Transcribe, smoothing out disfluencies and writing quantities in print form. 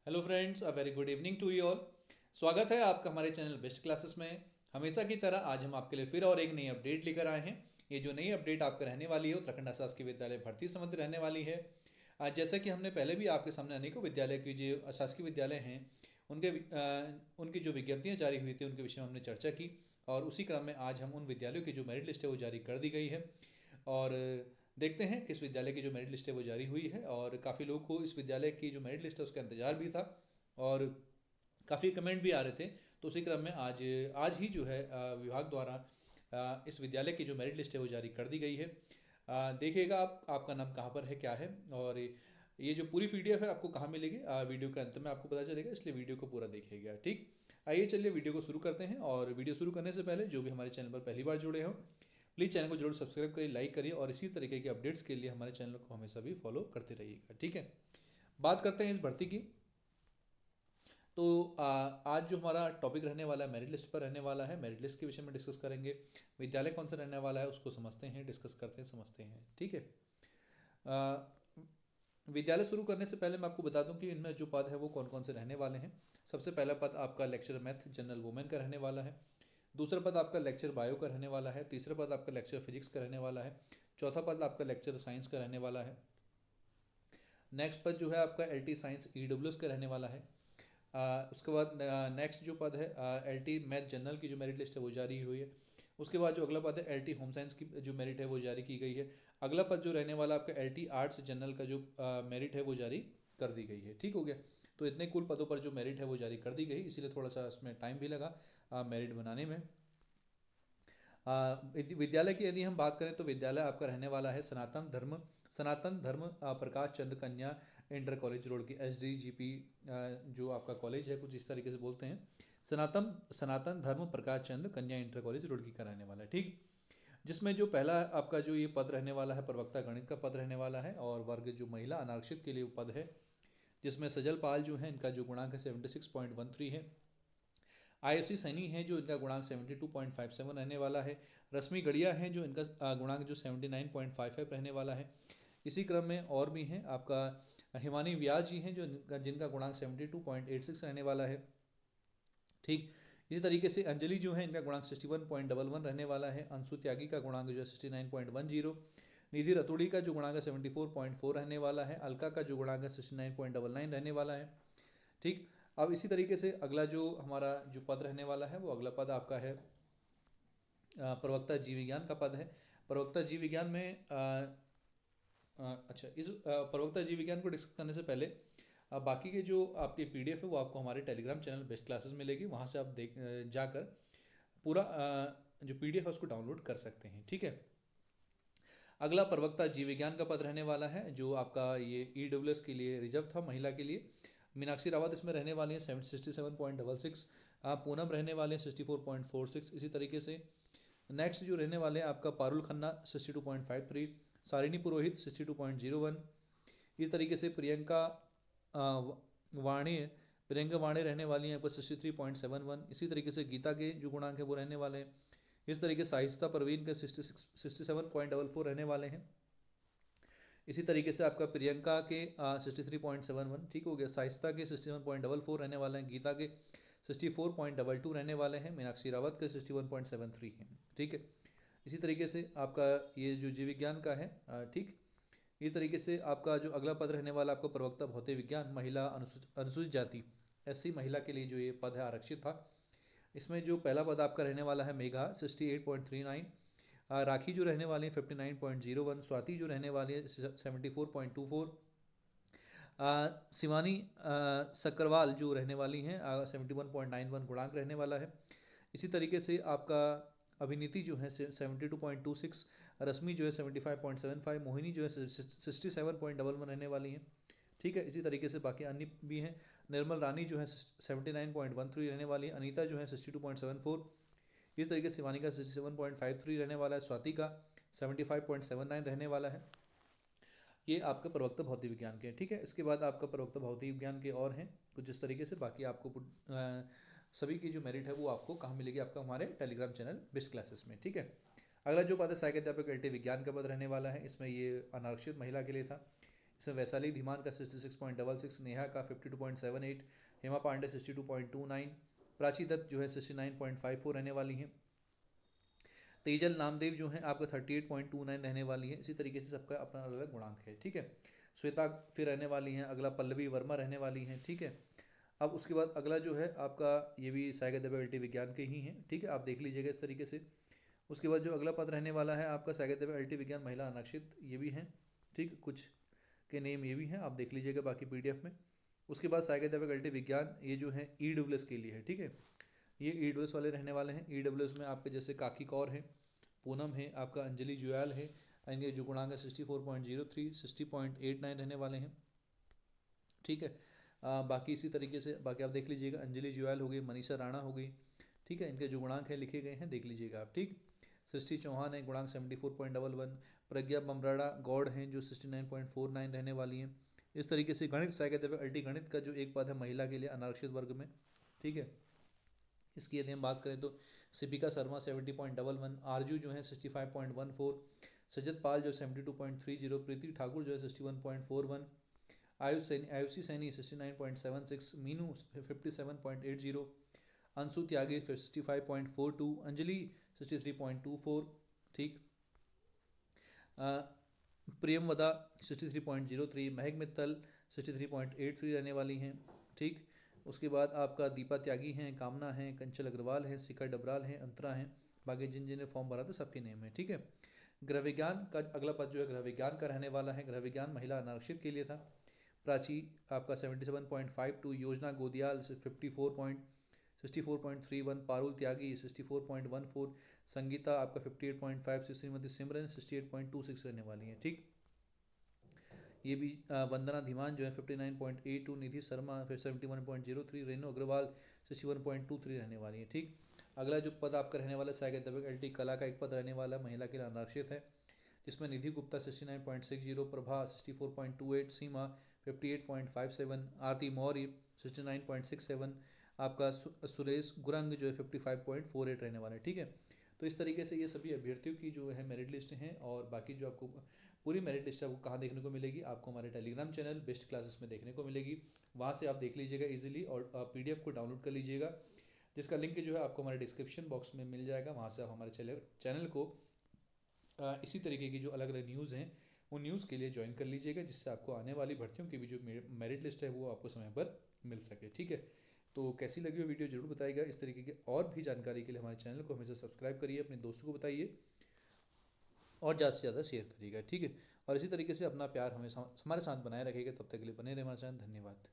Hello friends, a very good evening to you all. स्वागत है आपका हमारे चैनल बेस्ट क्लासेस में। हमेशा की तरह आज हम आपके लिए फिर और एक नई अपडेट लेकर आए हैं। ये जो नई अपडेट आपका रहने वाली है उत्तराखंड शासकीय विद्यालय भर्ती संबंधी रहने वाली है। आज जैसा कि हमने पहले भी आपके सामने अनेकों विद्यालय की जो शासकीय विद्यालय हैं उनकी जो विज्ञप्तियाँ जारी हुई थी उनके विषय में हमने चर्चा की, और उसी क्रम में आज हम उन विद्यालयों की जो मेरिट लिस्ट है वो जारी कर दी गई है। और देखते हैं किस विद्यालय की जो मेरिट लिस्ट है वो जारी हुई है, और काफ़ी लोग को इस विद्यालय की जो मेरिट लिस्ट है उसका इंतजार भी था, और काफ़ी कमेंट भी आ रहे थे। तो उसी क्रम में आज आज ही जो है विभाग द्वारा इस विद्यालय की जो मेरिट लिस्ट है वो जारी कर दी गई है। देखिएगा आप, आपका नाम कहाँ पर है, क्या है, और ये जो पूरी पीडीएफ है आपको कहाँ मिलेगी, वीडियो के अंत में आपको पता चलेगा, इसलिए वीडियो को पूरा देखिएगा। ठीक, आइए चलिए वीडियो को शुरू करते हैं। और वीडियो शुरू करने से पहले जो भी हमारे चैनल पर पहली बार जुड़े हों, प्लीज़ चैनल को जरूर सब्सक्राइब करिए, लाइक करिए, और इसी तरीके के अपडेट्स के लिए हमारे चैनल को हमेशा भी फॉलो करते रहिएगा। ठीक है, बात करते हैं इस भर्ती की। तो आज जो हमारा टॉपिक रहने वाला है मेरिट लिस्ट पर रहने वाला है। मेरिट लिस्ट के विषय में डिस्कस करेंगे, विद्यालय कौन सा रहने वाला है उसको समझते हैं, डिस्कस करते हैं, समझते हैं। ठीक है, विद्यालय शुरू करने से पहले मैं आपको बता दूं कि इनमें जो पद है वो कौन कौन से रहने वाले हैं। सबसे पहला पद आपका लेक्चर मैथ जनरल वुमेन का रहने वाला है। दूसरा पद आपका लेक्चर बायो का रहने वाला है। तीसरा पद आपका लेक्चर फिजिक्स का रहने वाला है। चौथा पद आपका लेक्चर साइंस का रहने वाला है। नेक्स्ट पद जो है आपका एल साइंस ईडब्ल्यूएस का रहने वाला है। उसके बाद नेक्स्ट जो पद है एल मैथ जनरल की जो मेरिट लिस्ट है वो जारी हुई है। उसके बाद जो अगला पद है एल होम साइंस की जो मेरिट है वो जारी की गई है। अगला पद जो रहने वाला आपका एल आर्ट्स जनरल का जो मेरिट है वो जारी कर दी गई है। ठीक हो गया, तो इतने कुल पदों पर जो मेरिट है वो जारी कर दी गई, इसीलिए थोड़ा सा इसमें टाइम भी लगा मेरिट बनाने में। विद्यालय की यदि हम बात करें तो विद्यालय आपका रहने वाला है सनातन धर्म प्रकाश चंद कन्या इंटर कॉलेज रोड की SDGP जो आपका कॉलेज है कुछ इस तरीके से बोलते हैं। सनातन धर्म प्रकाश चंद कन्या इंटर कॉलेज रोड की कराने वाला है। ठीक, जिसमें जो पहला आपका जो ये पद रहने वाला है प्रवक्ता गणित का पद रहने वाला है, और वर्ग जो महिला अनारक्षित के लिए पद है, जिसमें सजल पाल जो है इनका जो गुणांक है 76.13 है। आयुषी सैनी है जो इनका गुणांक 72.57 रहने वाला है। रश्मि गढ़िया है जो इनका गुणांक जो 79.55 रहने वाला है। इसी क्रम में और भी हैं आपका हिमानी व्यास जी हैं जो जिनका गुणांक 72.86 रहने वाला है। ठीक, इसी तरीके से अंजलि जो है इनका गुणांक 61.11 रहने वाला है। अंशु त्यागी का गुणांक जो है 69.10। निधि रतुड़ी का जो गुणांक है 74.4 रहने वाला है। अलका का जो गुणांक है 69.99 रहने वाला है। ठीक, अब इसी तरीके से अगला जो हमारा जो पद रहने वाला है वो अगला पद आपका है प्रवक्ता जीव विज्ञान का पद है। प्रवक्ता जीव विज्ञान में अच्छा, इस प्रवक्ता जीव विज्ञान को डिस्कस करने से पहले बाकी के जो आपके PDF है वो आपको हमारे टेलीग्राम चैनल बेस्ट क्लासेस मिलेगी, वहाँ से आप देख जाकर पूरा जो PDF है उसको डाउनलोड कर सकते हैं। ठीक है, अगला प्रवक्ता जीव विज्ञान का पद रहने वाला है जो आपका ये EWS के लिए रिजर्व था, महिला के लिए। मीनाक्षी रावत इसमें रहने वाली हैं 67.66। पूनम रहने वाले हैं 64.46। इसी तरीके से नेक्स्ट जो रहने वाले हैं आपका पारुल खन्ना 62.53, सारिणी पुरोहित 62.01। इस तरीके से वाणी प्रियंका वाणी रहने वाली हैं आपको 63.71। इसी तरीके से गीता के जो गुणांक है वो रहने वाले हैं। इस तरीके से साहिस्ता परवीन के 67.44 रहने वाले हैं। इसी तरीके से आपका प्रियंका के 63.71। ठीक हो गया, साहिस्ता के 61.44 रहने वाले हैं। गीता के 64.22 रहने वाले हैं। मीनाक्षी रावत के 61.73 हैं। ठीक है, इसी तरीके से आपका ये जो जीव विज्ञान का है ठीक, इस तरीके से आपका जो अगला पद रहने वाला आपको प्रवक्ता भौतिक विज्ञान महिला अनुसूचित जाति SC महिला के लिए जो ये पद है आरक्षित था। इसमें जो पहला पद आपका रहने वाला है मेघा 68.39। राखी जो रहने वाली है 59.01। स्वाति जो रहने वाली है 74.24। शिवानी सक्करवाल जो रहने वाली हैं 71.91 गुणांक रहने वाला है। इसी तरीके से आपका अभिनीति जो है 72.26। रश्मि जो है 75.75। मोहिनी जो है 67.11 रहने वाली हैं। ठीक है, इसी तरीके से बाकी अन्य भी हैं। निर्मल रानी जो है 79.13 रहने वाली है। अनीता जो है 62.74। इस तरीके से शिवानी का 67.53 रहने वाला है। स्वाति का 75.79 रहने वाला है। ये आपका प्रवक्ता भौतिक विज्ञान के। ठीक है, इसके बाद आपका प्रवक्ता भौतिक विज्ञान के और हैं कुछ इस तरीके से। बाकी आपको सभी की जो मेरिट है वो आपको कहाँ मिलेगी, आपका हमारे टेलीग्राम चैनल बेस्ट क्लासेस में। ठीक है, अगला जो पद है सहायक अध्यापक LT विज्ञान का पद रहने वाला है। इसमें ये अनारक्षित महिला के लिए था। इसमें वैशाली धीमान का 66.66, नेहा का 52.78, हेमा पांडे 62.29, प्राची दत्त जो है 69.54 रहने वाली हैं, तेजल नामदेव जो है आपका 38.29 रहने वाली है। इसी तरीके से सबका अपना अलग अलग गुणांक है, ठीक है। श्वेता फिर रहने वाली हैं, अगला पल्लवी वर्मा रहने वाली हैं, ठीक है। अब उसके बाद अगला जो है आपका ये भी साइका देवे विज्ञान के ही हैं, ठीक है, आप देख लीजिएगा इस तरीके से। उसके बाद जो अगला पद रहने वाला है आपका साइका देवे विज्ञान महिला अनारक्षित, ये भी हैं, ठीक, कुछ के नेम ये भी हैं, आप देख लीजिएगा बाकी पीडीएफ में। उसके बाद साइका देवे विज्ञान ये जो है ईडब्ल्यूएस के लिए है, ठीक है, ये ईडब्ल्यूएस वाले रहने वाले हैं। ईडब्ल्यूएस में आपके जैसे काकी कौर है, पूनम है, आपका अंजलि जुयाल है, इनके जो गुणांक है 64.03, 60.89 रहने वाले हैं, ठीक है। बाकी इसी तरीके से बाकी आप देख लीजिएगा, अंजलि जुयाल हो गई, मनीषा राणा हो गई, ठीक है, इनके जो गुणांक है लिखे गए हैं, देख लीजिएगा आप, ठीक। सृष्टि चौहान है, गुणांक 74.11, प्रज्ञा बमराड़ा गौड़ हैं जो 69.49 रहने वाली हैं। इस तरीके से गणित साइका देवे अल्टी गणित का जो एक पद है महिला के लिए अनारक्षित वर्ग में, ठीक है, इसकी यदि हम बात करें तो सिपिका शर्मा 70.11, आरजू जो है 65.14, सजत पाल जो 72.30, प्रीति ठाकुर जो है 61.41, आयुषी सैनी 69.76, मीनू 57.80, अंशु त्यागी 65.42, अंजलि 63.24, ठीक, प्रियमवदा 63.03, महक मित्तल 63.83 रहने वाली हैं, ठीक। उसके बाद आपका दीपा त्यागी हैं, कामना हैं, कंचल अग्रवाल हैं, शिखर डबराल हैं, अंतरा हैं, बाकी जिन जिन ने फॉर्म भरा था सबके नेम है, ठीक है। गृह विज्ञान का अगला पद जो है गृह विज्ञान का रहने वाला है, गृह विज्ञान महिला अनारक्षित के लिए था। प्राची आपका 77.52, योजना गोदियाल 64.31, पारुल त्यागी 64.14, संगीता आपका 58.56, श्रीमती सिमरन 68.26 रहने वाली हैं, ठीक। ये भी वंदना धीमान जो है 59.82, निधि शर्मा फिर 71.03, रेणु अग्रवाल 61.23 रहने वाली है, ठीक। अगला जो पद आपका रहने वाला साइका देवे अल्टी कला का एक पद रहने वाला महिला के लिए अनारक्षित है, जिसमें निधि गुप्ता 69.60, प्रभा 64.28, सीमा 58.57, आरती मौर्य 69.67, आपका सुरेश गुरंग जो है 55.48 रहने वाला है, ठीक है। तो इस तरीके से ये सभी अभ्यर्थियों की जो है मेरिट लिस्ट हैं, और बाकी जो आपको पूरी मेरिट लिस्ट आपको कहाँ देखने को मिलेगी, आपको हमारे टेलीग्राम चैनल बेस्ट क्लासेस में देखने को मिलेगी। वहाँ से आप देख लीजिएगा इजीली, और पीडीएफ को डाउनलोड कर लीजिएगा, जिसका लिंक जो है आपको हमारे डिस्क्रिप्शन बॉक्स में मिल जाएगा। वहाँ से आप हमारे चैनल को इसी तरीके की जो अलग अलग न्यूज़ हैं उन न्यूज़ के लिए ज्वाइन कर लीजिएगा, जिससे आपको आने वाली भर्तियों की भी जो मेरिट लिस्ट है वो आपको समय पर मिल सके, ठीक है। तो कैसी लगी वो वीडियो जरूर बताइएगा। इस तरीके की और भी जानकारी के लिए हमारे चैनल को हमेशा सब्सक्राइब करिए, अपने दोस्तों को बताइए और ज़्यादा से ज़्यादा शेयर करिएगा, ठीक है। और इसी तरीके से अपना प्यार हमेशा हमारे साथ बनाए रखिएगा। तब तक के लिए बने रहे हमारे साथ, धन्यवाद।